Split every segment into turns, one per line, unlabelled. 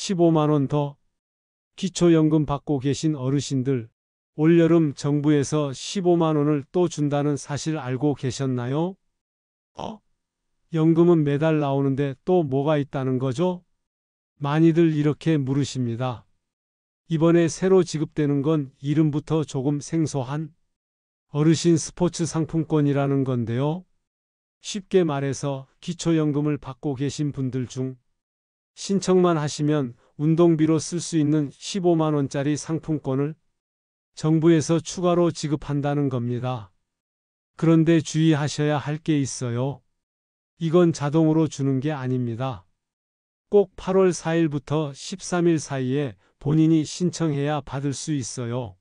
15만 원 더. 기초연금 받고 계신 어르신들, 올여름 정부에서 15만 원을 또 준다는 사실 알고 계셨나요? 연금은 매달 나오는데 또 뭐가 있다는 거죠? 많이들 이렇게 물으십니다. 이번에 새로 지급되는 건 이름부터 조금 생소한 어르신 스포츠 상품권이라는 건데요. 쉽게 말해서 기초연금을 받고 계신 분들 중 신청만 하시면 운동비로 쓸 수 있는 15만 원짜리 상품권을 정부에서 추가로 지급한다는 겁니다. 그런데 주의하셔야 할 게 있어요. 이건 자동으로 주는 게 아닙니다. 꼭 8월 4일부터 13일 사이에 본인이 신청해야 받을 수 있어요.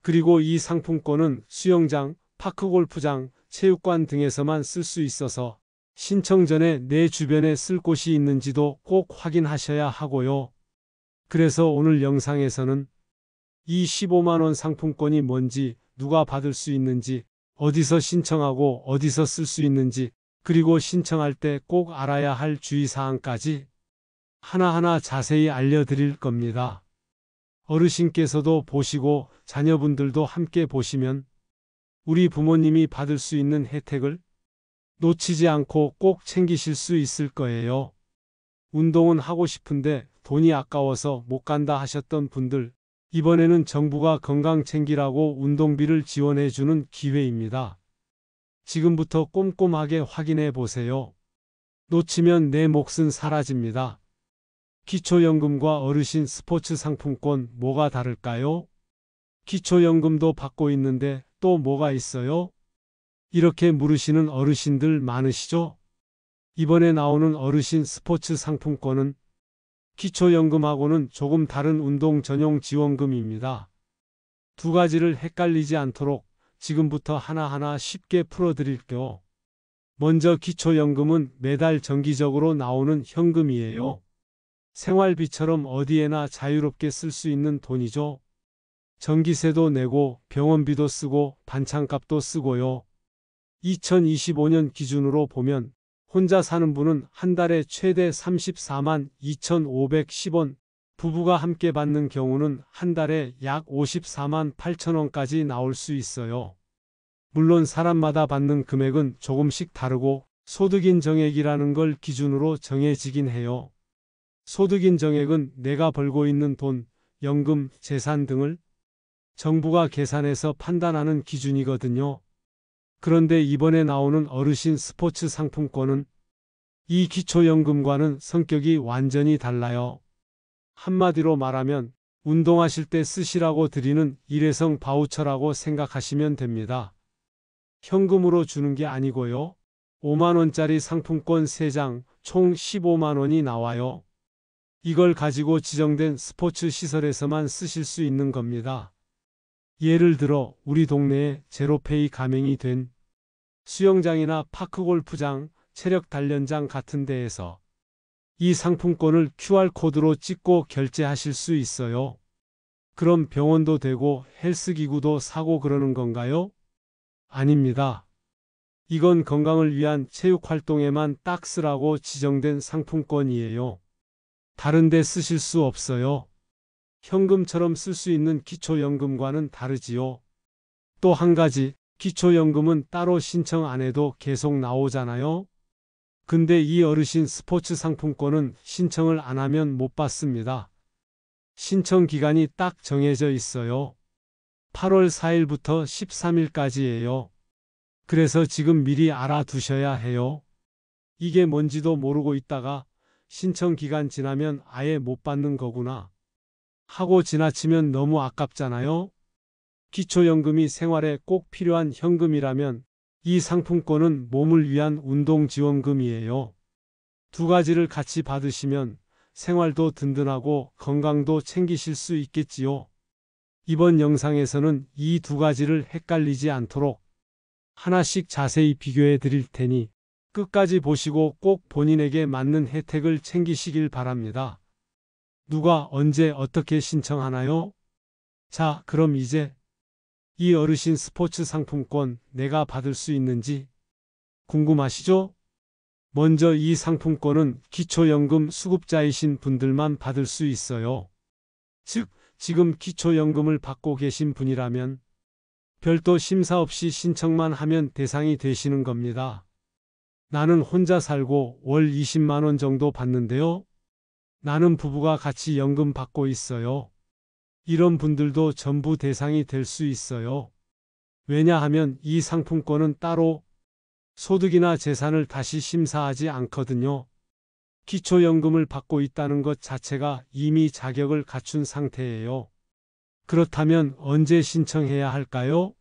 그리고 이 상품권은 수영장, 파크골프장, 체육관 등에서만 쓸 수 있어서 신청 전에 내 주변에 쓸 곳이 있는지도 꼭 확인하셔야 하고요. 그래서 오늘 영상에서는 이 15만 원 상품권이 뭔지, 누가 받을 수 있는지, 어디서 신청하고 어디서 쓸 수 있는지, 그리고 신청할 때 꼭 알아야 할 주의사항까지 하나하나 자세히 알려드릴 겁니다. 어르신께서도 보시고 자녀분들도 함께 보시면 우리 부모님이 받을 수 있는 혜택을 놓치지 않고 꼭 챙기실 수 있을 거예요. 운동은 하고 싶은데 돈이 아까워서 못 간다 하셨던 분들, 이번에는 정부가 건강 챙기라고 운동비를 지원해주는 기회입니다. 지금부터 꼼꼼하게 확인해 보세요. 놓치면 내 몫은 사라집니다. 기초연금과 어르신 스포츠 상품권 뭐가 다를까요? 기초연금도 받고 있는데 또 뭐가 있어요? 이렇게 물으시는 어르신들 많으시죠? 이번에 나오는 어르신 스포츠 상품권은 기초연금하고는 조금 다른 운동 전용 지원금입니다. 두 가지를 헷갈리지 않도록 지금부터 하나하나 쉽게 풀어드릴게요. 먼저 기초연금은 매달 정기적으로 나오는 현금이에요. 생활비처럼 어디에나 자유롭게 쓸 수 있는 돈이죠. 전기세도 내고 병원비도 쓰고 반찬값도 쓰고요. 2025년 기준으로 보면 혼자 사는 분은 한 달에 최대 34만 2,510원, 부부가 함께 받는 경우는 한 달에 약 54만 8천 원까지 나올 수 있어요. 물론 사람마다 받는 금액은 조금씩 다르고 소득인정액이라는 걸 기준으로 정해지긴 해요. 소득인정액은 내가 벌고 있는 돈, 연금, 재산 등을 정부가 계산해서 판단하는 기준이거든요. 그런데 이번에 나오는 어르신 스포츠 상품권은 이 기초연금과는 성격이 완전히 달라요. 한마디로 말하면 운동하실 때 쓰시라고 드리는 일회성 바우처라고 생각하시면 됩니다. 현금으로 주는 게 아니고요. 5만 원짜리 상품권 3장, 총 15만 원이 나와요. 이걸 가지고 지정된 스포츠 시설에서만 쓰실 수 있는 겁니다. 예를 들어 우리 동네에 제로페이 가맹이 된 수영장이나 파크골프장, 체력단련장 같은 데에서 이 상품권을 QR코드로 찍고 결제하실 수 있어요. 그럼 병원도 되고 헬스기구도 사고 그러는 건가요? 아닙니다. 이건 건강을 위한 체육활동에만 딱 쓰라고 지정된 상품권이에요. 다른 데 쓰실 수 없어요. 현금처럼 쓸 수 있는 기초연금과는 다르지요. 또 한 가지, 기초연금은 따로 신청 안 해도 계속 나오잖아요. 근데 이 어르신 스포츠 상품권은 신청을 안 하면 못 받습니다. 신청 기간이 딱 정해져 있어요. 8월 4일부터 13일까지예요. 그래서 지금 미리 알아두셔야 해요. 이게 뭔지도 모르고 있다가 신청 기간 지나면 아예 못 받는 거구나 하고 지나치면 너무 아깝잖아요. 기초연금이 생활에 꼭 필요한 현금이라면 이 상품권은 몸을 위한 운동지원금이에요. 두 가지를 같이 받으시면 생활도 든든하고 건강도 챙기실 수 있겠지요. 이번 영상에서는 이 두 가지를 헷갈리지 않도록 하나씩 자세히 비교해 드릴 테니 끝까지 보시고 꼭 본인에게 맞는 혜택을 챙기시길 바랍니다. 누가 언제 어떻게 신청하나요? 자, 그럼 이제 이 어르신 스포츠 상품권 내가 받을 수 있는지 궁금하시죠? 먼저 이 상품권은 기초연금 수급자이신 분들만 받을 수 있어요. 즉, 지금 기초연금을 받고 계신 분이라면 별도 심사 없이 신청만 하면 대상이 되시는 겁니다. 나는 혼자 살고 월 20만 원 정도 받는데요. 나는 부부가 같이 연금 받고 있어요. 이런 분들도 전부 대상이 될 수 있어요. 왜냐하면 이 상품권은 따로 소득이나 재산을 다시 심사하지 않거든요. 기초연금을 받고 있다는 것 자체가 이미 자격을 갖춘 상태예요. 그렇다면 언제 신청해야 할까요?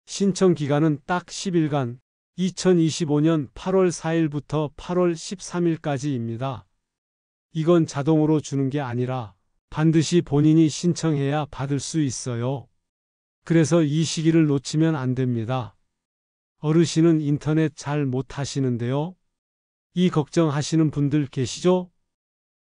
신청 기간은 딱 10일간, 2025년 8월 4일부터 8월 13일까지입니다. 이건 자동으로 주는 게 아니라 반드시 본인이 신청해야 받을 수 있어요. 그래서 이 시기를 놓치면 안 됩니다. 어르신은 인터넷 잘 못하시는데요. 이 걱정하시는 분들 계시죠?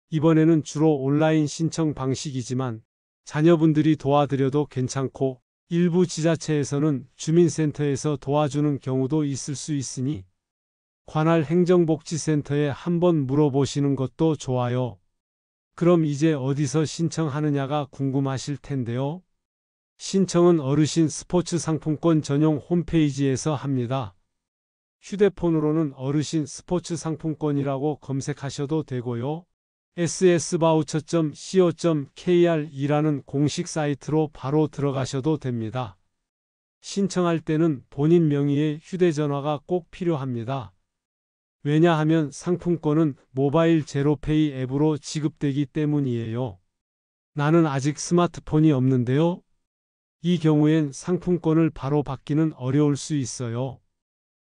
이번에는 주로 온라인 신청 방식이지만 자녀분들이 도와드려도 괜찮고 일부 지자체에서는 주민센터에서 도와주는 경우도 있을 수 있으니 관할 행정복지센터에 한번 물어보시는 것도 좋아요. 그럼 이제 어디서 신청하느냐가 궁금하실 텐데요. 신청은 어르신 스포츠 상품권 전용 홈페이지에서 합니다. 휴대폰으로는 어르신 스포츠 상품권이라고 검색하셔도 되고요. ssvoucher.co.kr이라는 공식 사이트로 바로 들어가셔도 됩니다. 신청할 때는 본인 명의의 휴대전화가 꼭 필요합니다. 왜냐하면 상품권은 모바일 제로페이 앱으로 지급되기 때문이에요. 나는 아직 스마트폰이 없는데요. 이 경우엔 상품권을 바로 받기는 어려울 수 있어요.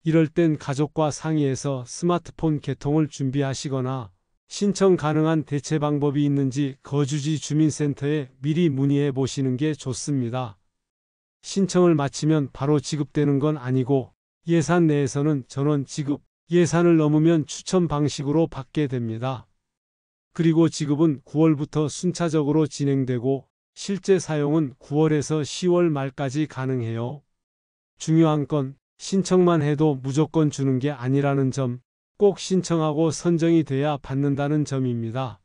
이럴 땐 가족과 상의해서 스마트폰 개통을 준비하시거나 신청 가능한 대체 방법이 있는지 거주지 주민센터에 미리 문의해 보시는 게 좋습니다. 신청을 마치면 바로 지급되는 건 아니고 예산 내에서는 전원 지급, 예산을 넘으면 추첨 방식으로 받게 됩니다. 그리고 지급은 9월부터 순차적으로 진행되고 실제 사용은 9월에서 10월 말까지 가능해요. 중요한 건 신청만 해도 무조건 주는 게 아니라는 점, 꼭 신청하고 선정이 돼야 받는다는 점입니다.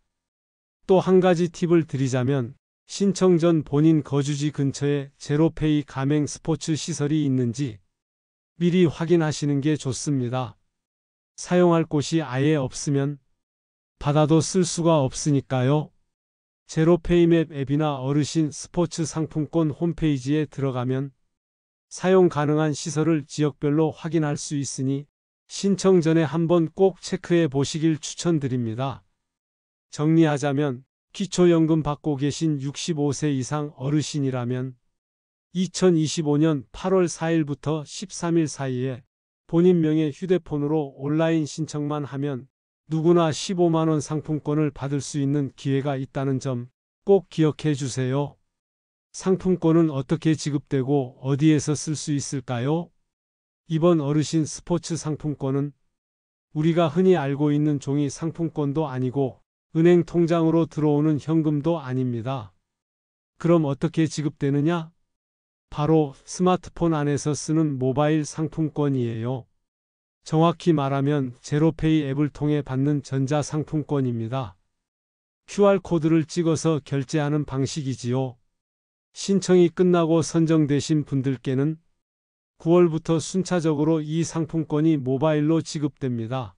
또 한 가지 팁을 드리자면 신청 전 본인 거주지 근처에 제로페이 가맹 스포츠 시설이 있는지 미리 확인하시는 게 좋습니다. 사용할 곳이 아예 없으면 받아도 쓸 수가 없으니까요. 제로페이맵 앱이나 어르신 스포츠 상품권 홈페이지에 들어가면 사용 가능한 시설을 지역별로 확인할 수 있으니 신청 전에 한번 꼭 체크해 보시길 추천드립니다. 정리하자면 기초연금 받고 계신 65세 이상 어르신이라면 2025년 8월 4일부터 13일 사이에 본인 명의 휴대폰으로 온라인 신청만 하면 누구나 15만 원 상품권을 받을 수 있는 기회가 있다는 점 꼭 기억해 주세요. 상품권은 어떻게 지급되고 어디에서 쓸 수 있을까요? 이번 어르신 스포츠 상품권은 우리가 흔히 알고 있는 종이 상품권도 아니고 은행 통장으로 들어오는 현금도 아닙니다. 그럼 어떻게 지급되느냐? 바로 스마트폰 안에서 쓰는 모바일 상품권이에요. 정확히 말하면 제로페이 앱을 통해 받는 전자상품권입니다. QR코드를 찍어서 결제하는 방식이지요. 신청이 끝나고 선정되신 분들께는 9월부터 순차적으로 이 상품권이 모바일로 지급됩니다.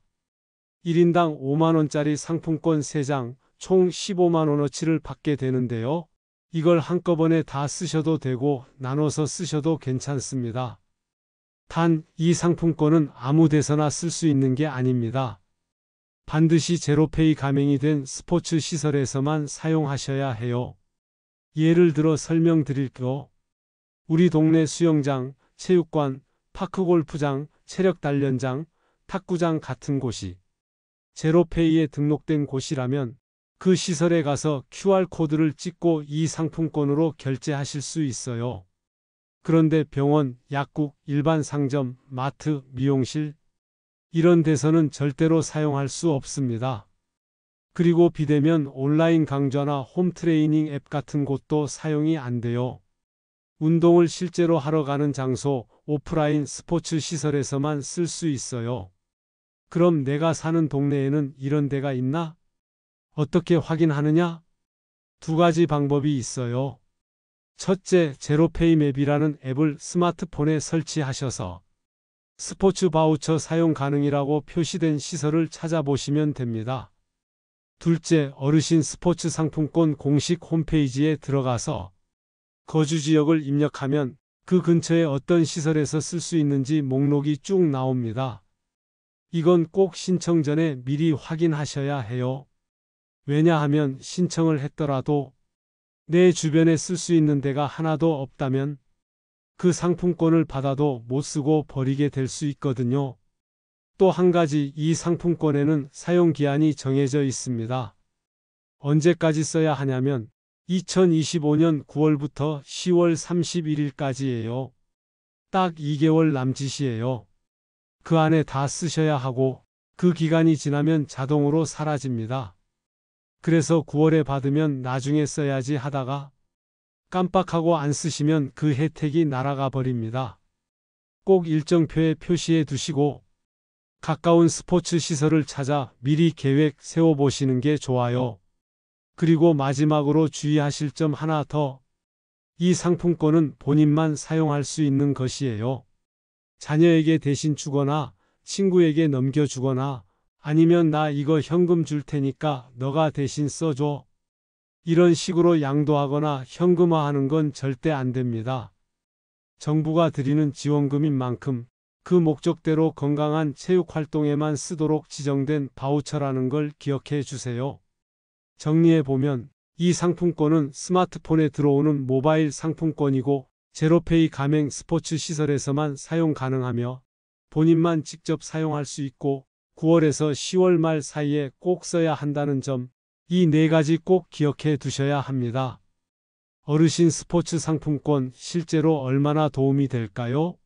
1인당 5만원짜리 상품권 3장, 총 15만원어치를 받게 되는데요. 이걸 한꺼번에 다 쓰셔도 되고 나눠서 쓰셔도 괜찮습니다. 단, 이 상품권은 아무 데서나 쓸 수 있는 게 아닙니다. 반드시 제로페이 가맹이 된 스포츠 시설에서만 사용하셔야 해요. 예를 들어 설명드릴게요. 우리 동네 수영장, 체육관, 파크골프장, 체력단련장, 탁구장 같은 곳이 제로페이에 등록된 곳이라면 그 시설에 가서 QR코드를 찍고 이 상품권으로 결제하실 수 있어요. 그런데 병원, 약국, 일반 상점, 마트, 미용실 이런 데서는 절대로 사용할 수 없습니다. 그리고 비대면 온라인 강좌나 홈트레이닝 앱 같은 곳도 사용이 안 돼요. 운동을 실제로 하러 가는 장소, 오프라인 스포츠 시설에서만 쓸 수 있어요. 그럼 내가 사는 동네에는 이런 데가 있나? 어떻게 확인하느냐? 두 가지 방법이 있어요. 첫째, 제로페이 맵이라는 앱을 스마트폰에 설치하셔서 스포츠 바우처 사용 가능이라고 표시된 시설을 찾아보시면 됩니다. 둘째, 어르신 스포츠 상품권 공식 홈페이지에 들어가서 거주 지역을 입력하면 그 근처에 어떤 시설에서 쓸 수 있는지 목록이 쭉 나옵니다. 이건 꼭 신청 전에 미리 확인하셔야 해요. 왜냐하면 신청을 했더라도 내 주변에 쓸 수 있는 데가 하나도 없다면 그 상품권을 받아도 못 쓰고 버리게 될 수 있거든요. 또 한 가지, 이 상품권에는 사용 기한이 정해져 있습니다. 언제까지 써야 하냐면 2025년 9월부터 10월 31일까지예요. 딱 2개월 남짓이에요. 그 안에 다 쓰셔야 하고 그 기간이 지나면 자동으로 사라집니다. 그래서 9월에 받으면 나중에 써야지 하다가 깜빡하고 안 쓰시면 그 혜택이 날아가 버립니다. 꼭 일정표에 표시해 두시고 가까운 스포츠 시설을 찾아 미리 계획 세워보시는 게 좋아요. 그리고 마지막으로 주의하실 점 하나 더. 이 상품권은 본인만 사용할 수 있는 것이에요. 자녀에게 대신 주거나 친구에게 넘겨주거나 아니면 나 이거 현금 줄 테니까 너가 대신 써줘. 이런 식으로 양도하거나 현금화하는 건 절대 안 됩니다. 정부가 드리는 지원금인 만큼 그 목적대로 건강한 체육 활동에만 쓰도록 지정된 바우처라는 걸 기억해 주세요. 정리해 보면 이 상품권은 스마트폰에 들어오는 모바일 상품권이고 제로페이 가맹 스포츠 시설에서만 사용 가능하며 본인만 직접 사용할 수 있고 9월에서 10월 말 사이에 꼭 써야 한다는 점, 이 네 가지 꼭 기억해 두셔야 합니다. 어르신 스포츠 상품권 실제로 얼마나 도움이 될까요?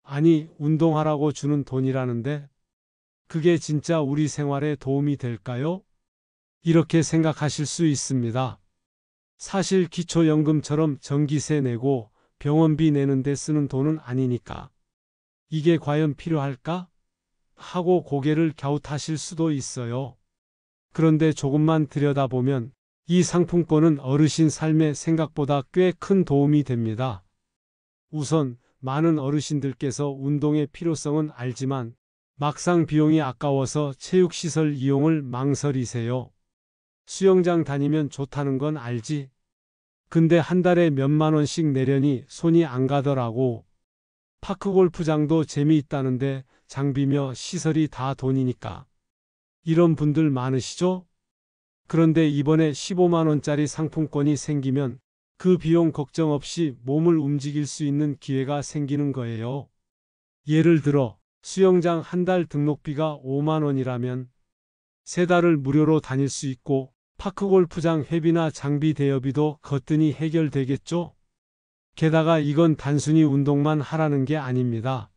아니, 운동하라고 주는 돈이라는데 그게 진짜 우리 생활에 도움이 될까요? 이렇게 생각하실 수 있습니다. 사실 기초연금처럼 전기세 내고 병원비 내는데 쓰는 돈은 아니니까 이게 과연 필요할까? 하고 고개를 갸웃하실 수도 있어요. 그런데 조금만 들여다보면 이 상품권은 어르신 삶에 생각보다 꽤 큰 도움이 됩니다. 우선 많은 어르신들께서 운동의 필요성은 알지만 막상 비용이 아까워서 체육시설 이용을 망설이세요. 수영장 다니면 좋다는 건 알지. 근데 한 달에 몇만 원씩 내려니 손이 안 가더라고. 파크골프장도 재미있다는데 장비며 시설이 다 돈이니까. 이런 분들 많으시죠? 그런데 이번에 15만 원짜리 상품권이 생기면 그 비용 걱정 없이 몸을 움직일 수 있는 기회가 생기는 거예요. 예를 들어 수영장 한 달 등록비가 5만 원이라면 3달을 무료로 다닐 수 있고 파크골프장 회비나 장비 대여비도 거뜬히 해결되겠죠? 게다가 이건 단순히 운동만 하라는 게 아닙니다.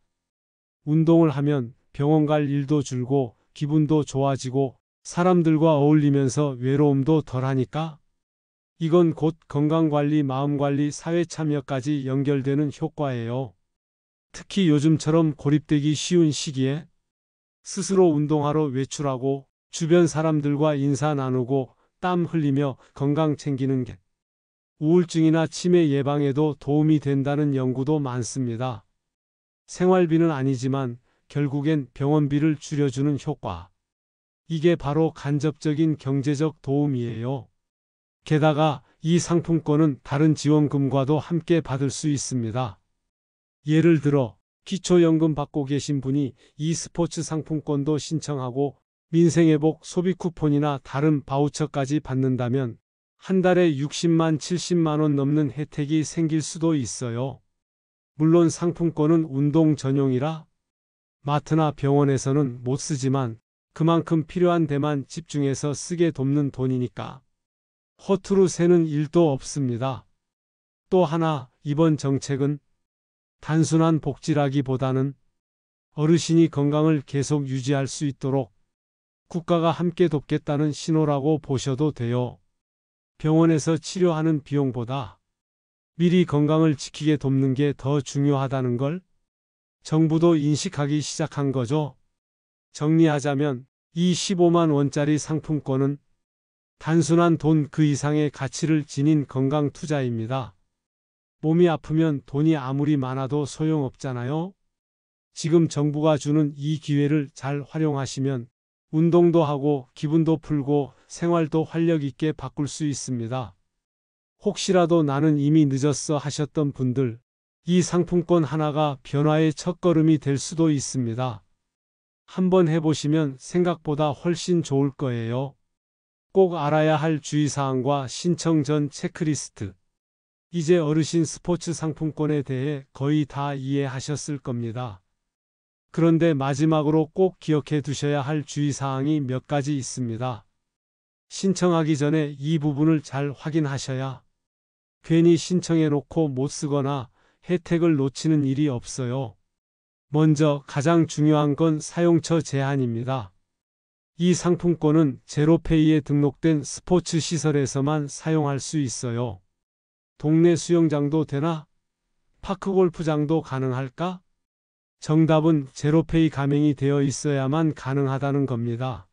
운동을 하면 병원 갈 일도 줄고 기분도 좋아지고 사람들과 어울리면서 외로움도 덜하니까 이건 곧 건강관리, 마음관리, 사회참여까지 연결되는 효과예요. 특히 요즘처럼 고립되기 쉬운 시기에 스스로 운동하러 외출하고 주변 사람들과 인사 나누고 땀 흘리며 건강 챙기는 게 우울증이나 치매 예방에도 도움이 된다는 연구도 많습니다. 생활비는 아니지만 결국엔 병원비를 줄여주는 효과. 이게 바로 간접적인 경제적 도움이에요. 게다가 이 상품권은 다른 지원금과도 함께 받을 수 있습니다. 예를 들어 기초연금 받고 계신 분이 이 스포츠 상품권도 신청하고 민생회복 소비 쿠폰이나 다른 바우처까지 받는다면 한 달에 60만 70만 원 넘는 혜택이 생길 수도 있어요. 물론 상품권은 운동 전용이라 마트나 병원에서는 못 쓰지만 그만큼 필요한 데만 집중해서 쓰게 돕는 돈이니까 허투루 새는 일도 없습니다. 또 하나, 이번 정책은 단순한 복지라기보다는 어르신이 건강을 계속 유지할 수 있도록 국가가 함께 돕겠다는 신호라고 보셔도 돼요. 병원에서 치료하는 비용보다 미리 건강을 지키게 돕는 게 더 중요하다는 걸 정부도 인식하기 시작한 거죠. 정리하자면 이 15만 원짜리 상품권은 단순한 돈 그 이상의 가치를 지닌 건강 투자입니다. 몸이 아프면 돈이 아무리 많아도 소용없잖아요. 지금 정부가 주는 이 기회를 잘 활용하시면 운동도 하고 기분도 풀고 생활도 활력 있게 바꿀 수 있습니다. 혹시라도 나는 이미 늦었어 하셨던 분들, 이 상품권 하나가 변화의 첫걸음이 될 수도 있습니다. 한번 해보시면 생각보다 훨씬 좋을 거예요. 꼭 알아야 할 주의사항과 신청 전 체크리스트. 이제 어르신 스포츠 상품권에 대해 거의 다 이해하셨을 겁니다. 그런데 마지막으로 꼭 기억해 두셔야 할 주의사항이 몇 가지 있습니다. 신청하기 전에 이 부분을 잘 확인하셔야 괜히 신청해 놓고 못 쓰거나 혜택을 놓치는 일이 없어요. 먼저 가장 중요한 건 사용처 제한입니다. 이 상품권은 제로페이에 등록된 스포츠 시설에서만 사용할 수 있어요. 동네 수영장도 되나? 파크골프장도 가능할까? 정답은 제로페이 가맹이 되어 있어야만 가능하다는 겁니다.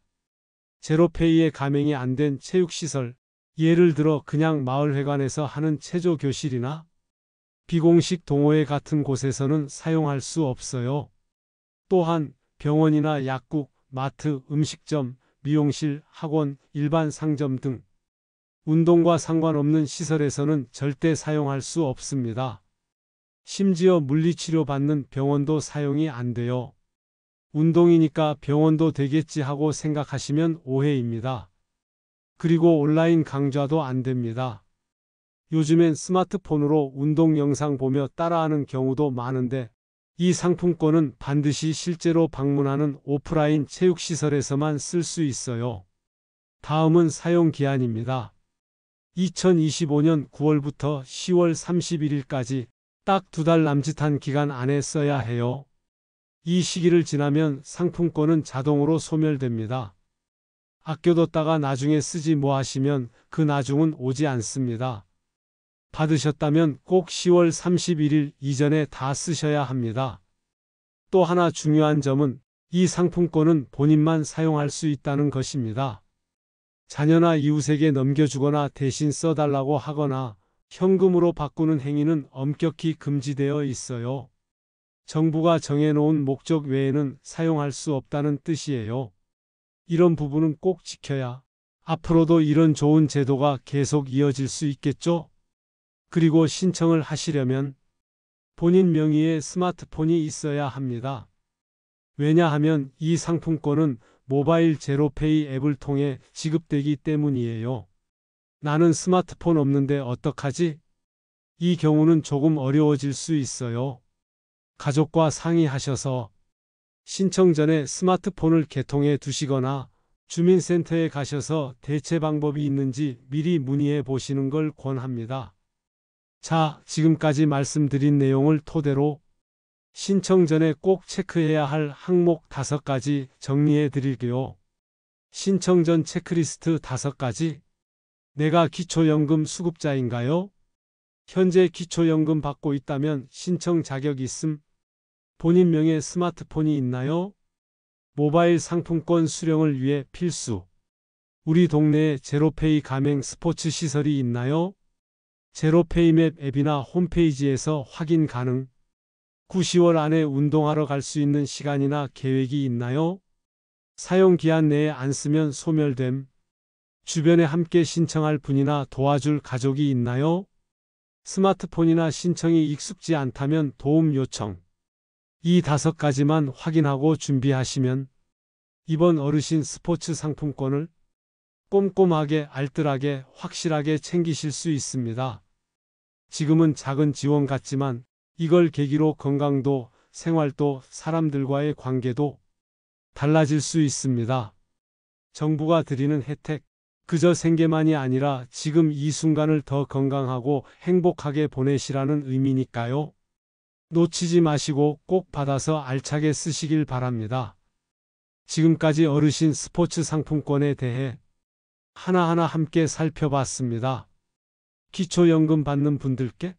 제로페이에 가맹이 안 된 체육시설, 예를 들어 그냥 마을회관에서 하는 체조교실이나 비공식 동호회 같은 곳에서는 사용할 수 없어요. 또한 병원이나 약국, 마트, 음식점, 미용실, 학원, 일반 상점 등 운동과 상관없는 시설에서는 절대 사용할 수 없습니다. 심지어 물리치료 받는 병원도 사용이 안 돼요. 운동이니까 병원도 되겠지 하고 생각하시면 오해입니다. 그리고 온라인 강좌도 안 됩니다. 요즘엔 스마트폰으로 운동 영상 보며 따라하는 경우도 많은데 이 상품권은 반드시 실제로 방문하는 오프라인 체육시설에서만 쓸 수 있어요. 다음은 사용기한입니다. 2025년 9월부터 10월 31일까지 딱 2달 남짓한 기간 안에 써야 해요. 이 시기를 지나면 상품권은 자동으로 소멸됩니다. 아껴뒀다가 나중에 쓰지 뭐 하시면 그 나중은 오지 않습니다. 받으셨다면 꼭 10월 31일 이전에 다 쓰셔야 합니다. 또 하나 중요한 점은 이 상품권은 본인만 사용할 수 있다는 것입니다. 자녀나 이웃에게 넘겨주거나 대신 써달라고 하거나 현금으로 바꾸는 행위는 엄격히 금지되어 있어요. 정부가 정해놓은 목적 외에는 사용할 수 없다는 뜻이에요. 이런 부분은 꼭 지켜야 앞으로도 이런 좋은 제도가 계속 이어질 수 있겠죠? 그리고 신청을 하시려면 본인 명의의 스마트폰이 있어야 합니다. 왜냐하면 이 상품권은 모바일 제로페이 앱을 통해 지급되기 때문이에요. 나는 스마트폰 없는데 어떡하지? 이 경우는 조금 어려워질 수 있어요. 가족과 상의하셔서 신청 전에 스마트폰을 개통해 두시거나 주민센터에 가셔서 대체 방법이 있는지 미리 문의해 보시는 걸 권합니다. 자, 지금까지 말씀드린 내용을 토대로 신청 전에 꼭 체크해야 할 항목 5가지 정리해 드릴게요. 신청 전 체크리스트 5가지. 내가 기초연금 수급자인가요? 현재 기초연금 받고 있다면 신청 자격 있음? 본인 명의 스마트폰이 있나요? 모바일 상품권 수령을 위해 필수. 우리 동네에 제로페이 가맹 스포츠 시설이 있나요? 제로페이 맵 앱이나 홈페이지에서 확인 가능. 9, 10월 안에 운동하러 갈 수 있는 시간이나 계획이 있나요? 사용 기한 내에 안 쓰면 소멸됨. 주변에 함께 신청할 분이나 도와줄 가족이 있나요? 스마트폰이나 신청이 익숙지 않다면 도움 요청. 이 5가지만 확인하고 준비하시면 이번 어르신 스포츠 상품권을 꼼꼼하게 알뜰하게 확실하게 챙기실 수 있습니다. 지금은 작은 지원 같지만 이걸 계기로 건강도 생활도 사람들과의 관계도 달라질 수 있습니다. 정부가 드리는 혜택, 그저 생계만이 아니라 지금 이 순간을 더 건강하고 행복하게 보내시라는 의미니까요. 놓치지 마시고 꼭 받아서 알차게 쓰시길 바랍니다. 지금까지 어르신 스포츠 상품권에 대해 하나하나 함께 살펴봤습니다. 기초연금 받는 분들께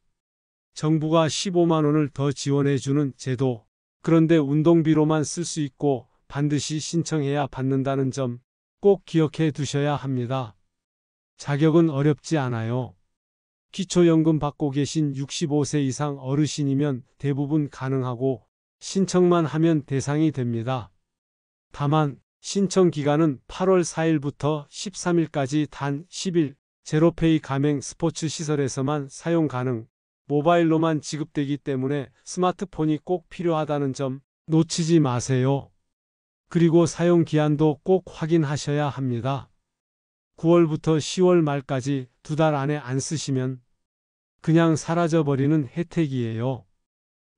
정부가 15만 원을 더 지원해주는 제도, 그런데 운동비로만 쓸 수 있고 반드시 신청해야 받는다는 점 꼭 기억해 두셔야 합니다. 자격은 어렵지 않아요. 기초연금 받고 계신 65세 이상 어르신이면 대부분 가능하고 신청만 하면 대상이 됩니다. 다만 신청 기간은 8월 4일부터 13일까지 단 10일, 제로페이 가맹 스포츠 시설에서만 사용 가능, 모바일로만 지급되기 때문에 스마트폰이 꼭 필요하다는 점 놓치지 마세요. 그리고 사용 기한도 꼭 확인하셔야 합니다. 9월부터 10월 말까지 2달 안에 안 쓰시면 그냥 사라져버리는 혜택이에요.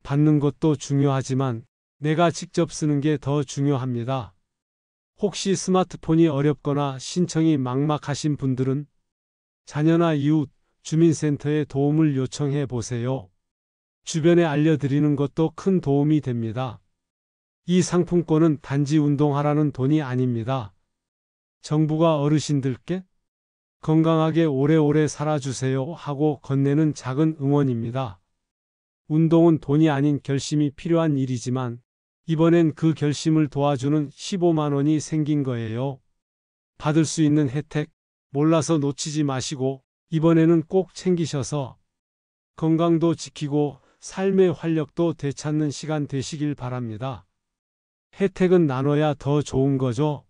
받는 것도 중요하지만 내가 직접 쓰는 게 더 중요합니다. 혹시 스마트폰이 어렵거나 신청이 막막하신 분들은 자녀나 이웃, 주민센터에 도움을 요청해 보세요. 주변에 알려드리는 것도 큰 도움이 됩니다. 이 상품권은 단지 운동하라는 돈이 아닙니다. 정부가 어르신들께 건강하게 오래오래 살아주세요 하고 건네는 작은 응원입니다. 운동은 돈이 아닌 결심이 필요한 일이지만 이번엔 그 결심을 도와주는 15만 원이 생긴 거예요. 받을 수 있는 혜택 몰라서 놓치지 마시고 이번에는 꼭 챙기셔서 건강도 지키고 삶의 활력도 되찾는 시간 되시길 바랍니다. 혜택은 나눠야 더 좋은 거죠.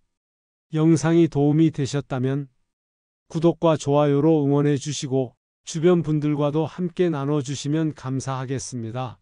영상이 도움이 되셨다면 구독과 좋아요로 응원해 주시고 주변 분들과도 함께 나눠주시면 감사하겠습니다.